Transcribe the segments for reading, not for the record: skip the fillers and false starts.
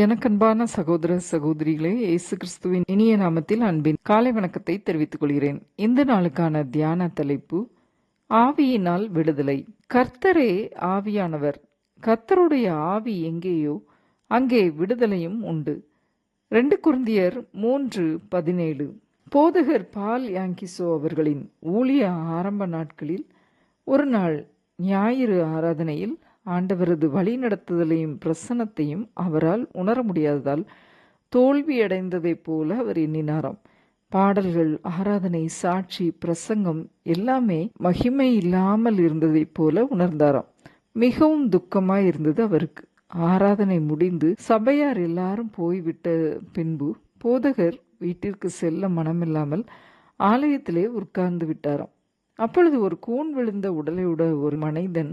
எனக்கன்பான சகோதர சகோதரிகளே, இயேசு கிறிஸ்துவின் இனிய நாமத்தில் அன்பின் காலை வணக்கத்தை தெரிவித்துக் கொள்கிறேன். இந்த நாளுக்கான தியான தலைப்பு ஆவியினால் விடுதலை. கர்த்தரே ஆவியானவர். கர்த்தருடைய ஆவி எங்கேயோ அங்கே விடுதலையும் உண்டு. 2 கொரிந்தியர் 3:17. போதகர் பால் யாங்கிசோ அவர்களின் ஊழிய ஆரம்ப நாட்களில் ஒரு நாள் ஞாயிறு ஆராதனையில் ஆண்டவரது வழிநடத்துதலையும் பிரசன்னத்தையும் அவரால் உணர முடியாததால் தோல்வியடைந்ததைப் போல அவர் எண்ணினாராம். பாடல்கள், ஆராதனை, சாட்சி, பிரசங்கம் எல்லாமே மகிமை இல்லாமல் இருந்ததைப் போல உணர்ந்தாராம். மிகவும் துக்கமாய் இருந்தது அவருக்கு. ஆராதனை முடிந்து சபையார் எல்லாரும் போய்விட்ட பின்பு போதகர் வீட்டிற்கு செல்ல மனமில்லாமல் ஆலயத்திலே உட்கார்ந்து விட்டாராம். அப்பொழுது ஒரு கூன் விழுந்த உடலையுட ஒரு மனிதன்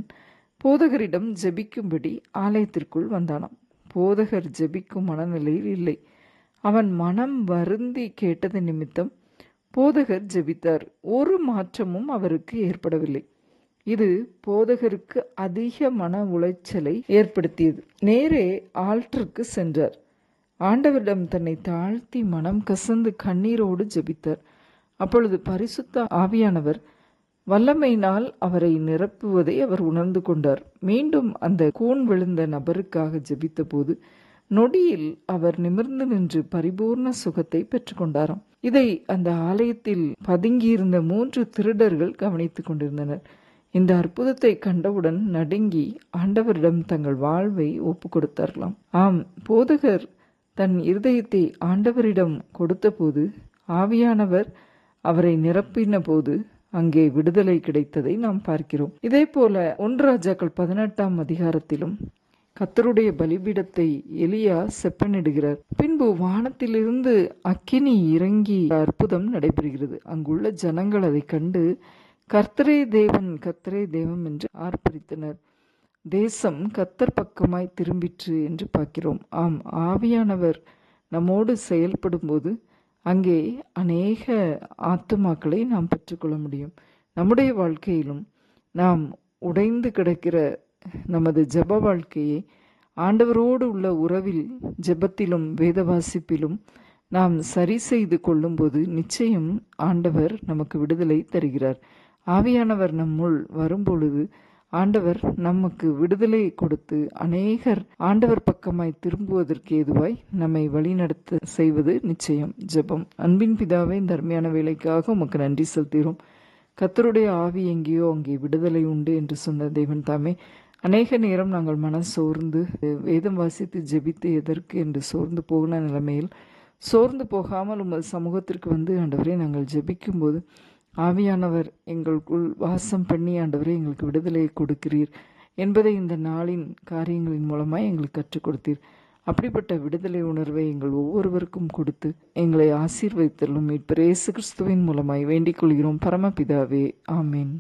போதகரிடம் ஜெபிக்கும்படி ஆலயத்திற்குள் வந்தானாம். போதகர் ஜெபிக்கும் மனநிலையில் இல்லை. அவன் மனம் வருந்தி கேட்டது நிமித்தம் போதகர் ஜெபித்தார். ஒரு மாற்றமும் அவருக்கு ஏற்படவில்லை. இது போதகருக்கு அதிக மன உளைச்சலை ஏற்படுத்தியது. நேரே ஆல்டருக்கு சென்றார். ஆண்டவரிடம் தன்னை தாழ்த்தி மனம் கசந்து கண்ணீரோடு ஜெபித்தார். அப்பொழுது பரிசுத்த ஆவியானவர் வல்லமையினால் அவரை நிரப்புவதை அவர் உணர்ந்து கொண்டார். மீண்டும் அந்த கூன் விழுந்த நபருக்காக ஜெபித்த போது நொடியில் அவர் நிமிர்ந்து நின்று பரிபூர்ண சுகத்தை பெற்றுக்கொண்டாராம். இதை அந்த ஆலயத்தில் பதுங்கியிருந்த 3 திருடர்கள் கவனித்துக் கொண்டிருந்தனர். இந்த அற்புதத்தை கண்டவுடன் நடுங்கி ஆண்டவரிடம் தங்கள் வாழ்வை ஒப்பு கொடுத்தார்களாம். ஆம், போதகர் தன் இருதயத்தை ஆண்டவரிடம் கொடுத்த போது ஆவியானவர் அவரை நிரப்பின போது அங்கே விடுதலை கிடைத்ததை நாம் பார்க்கிறோம். இதே போல 1 ராஜாக்கள் 18ஆம் அதிகாரத்திலும் கர்த்தருடைய பலிபீடத்தை எலியா செப்பனிடுகிறார். பின்பு வானத்திலிருந்து அக்கினி இறங்கி அற்புதம் நடைபெறுகிறது. அங்குள்ள ஜனங்கள் அதை கண்டு கர்த்தரே தேவன், கர்த்தரே தேவன் என்று ஆர்ப்பரித்தனர். தேசம் கர்த்தர் பக்கமாய் திரும்பிற்று என்று பார்க்கிறோம். ஆம், ஆவியானவர் நம்மோடு செயல்படும் போது அங்கே அநேக ஆத்துமாக்களை நாம் பெற்றுக்கொள்ள முடியும். நம்முடைய வாழ்க்கையிலும் நாம் உடைந்து கிடக்கிற நமது ஜெப வாழ்க்கையை ஆண்டவரோடு உள்ள உறவில், ஜெபத்திலும் வேத வாசிப்பிலும் நாம் சரி செய்து கொள்ளும்போது நிச்சயம் ஆண்டவர் நமக்கு விடுதலை தருகிறார். ஆவியானவர் நம்முள் வரும்பொழுது ஆண்டவர் நமக்கு விடுதலை கொடுத்து அநேகர் ஆண்டவர் பக்கமாய் திரும்புவதற்கு ஏதுவாய் நம்மை வழிநடத்த செய்வது நிச்சயம். ஜெபம். அன்பின் பிதாவே, இந்த அருமையான வேலைக்காக உமக்கு நன்றி செலுத்துகிறோம். கர்த்தருடைய ஆவி எங்கேயோ அங்கே விடுதலை உண்டு என்று சொன்ன தேவன் தாமே, அநேக நேரம் நாங்கள் மனம் சோர்ந்து வேதம் வாசித்து ஜெபித்து எதற்கு என்று சோர்ந்து போகிற நிலைமையில் சோர்ந்து போகாமல் உமது சமூகத்திற்கு வந்து ஆண்டவரே நாங்கள் ஜெபிக்கும்போது ஆவியானவர் எங்களுக்குள் வாசம் பண்ணி ஆண்டவரே எங்களுக்கு விடுதலையை கொடுக்கிறீர் என்பதை இந்த நாளின் காரியங்களின் மூலமாய் எங்களுக்கு கற்றுக் கொடுத்தீர். அப்படிப்பட்ட விடுதலை உணர்வை எங்கள் ஒவ்வொருவருக்கும் கொடுத்து எங்களை ஆசீர்வதித்தலும் மீட்பர் இயேசு கிறிஸ்துவின் மூலமாய் வேண்டிக் கொள்கிறோம் பரமபிதாவே. ஆமேன்.